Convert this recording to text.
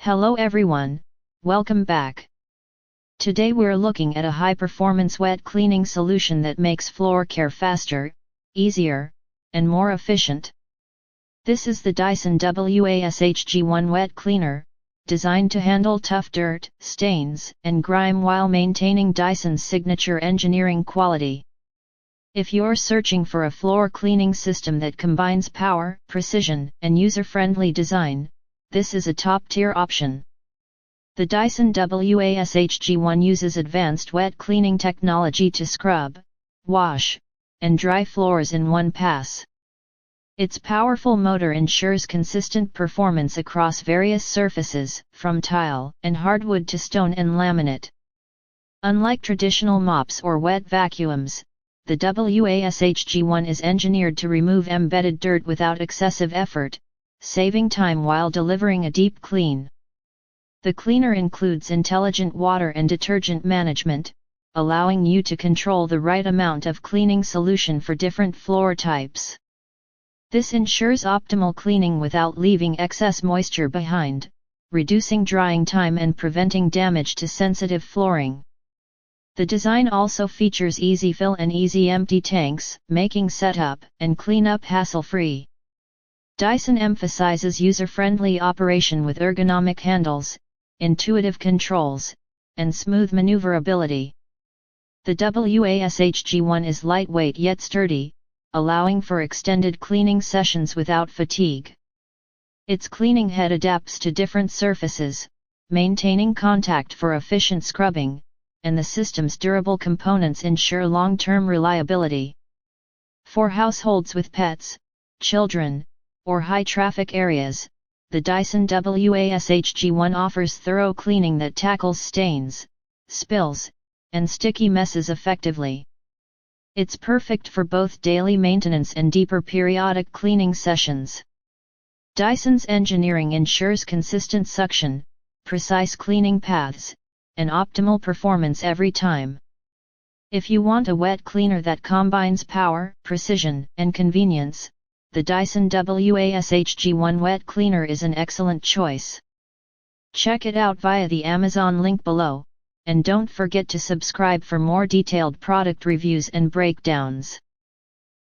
Hello everyone, welcome back. Today we're looking at a high-performance wet cleaning solution that makes floor care faster, easier, and more efficient. This is the Dyson WashG1 wet cleaner, designed to handle tough dirt, stains, and grime while maintaining Dyson's signature engineering quality. If you're searching for a floor cleaning system that combines power, precision, and user-friendly design, this is a top-tier option. The Dyson WashG1 uses advanced wet cleaning technology to scrub, wash, and dry floors in one pass. Its powerful motor ensures consistent performance across various surfaces, from tile and hardwood to stone and laminate. Unlike traditional mops or wet vacuums, the WashG1 is engineered to remove embedded dirt without excessive effort, saving time while delivering a deep clean. The cleaner includes intelligent water and detergent management, allowing you to control the right amount of cleaning solution for different floor types. This ensures optimal cleaning without leaving excess moisture behind, reducing drying time and preventing damage to sensitive flooring. The design also features easy fill and easy empty tanks, making setup and cleanup hassle-free. Dyson emphasizes user-friendly operation with ergonomic handles, intuitive controls, and smooth maneuverability. The WashG1 is lightweight yet sturdy, allowing for extended cleaning sessions without fatigue. Its cleaning head adapts to different surfaces, maintaining contact for efficient scrubbing, and the system's durable components ensure long-term reliability. For households with pets, children, or high-traffic areas, the Dyson WashG1 offers thorough cleaning that tackles stains, spills, and sticky messes effectively. It's perfect for both daily maintenance and deeper periodic cleaning sessions. Dyson's engineering ensures consistent suction, precise cleaning paths, and optimal performance every time. If you want a wet cleaner that combines power, precision, and convenience, the Dyson WashG1 wet cleaner is an excellent choice. Check it out via the Amazon link below, and don't forget to subscribe for more detailed product reviews and breakdowns.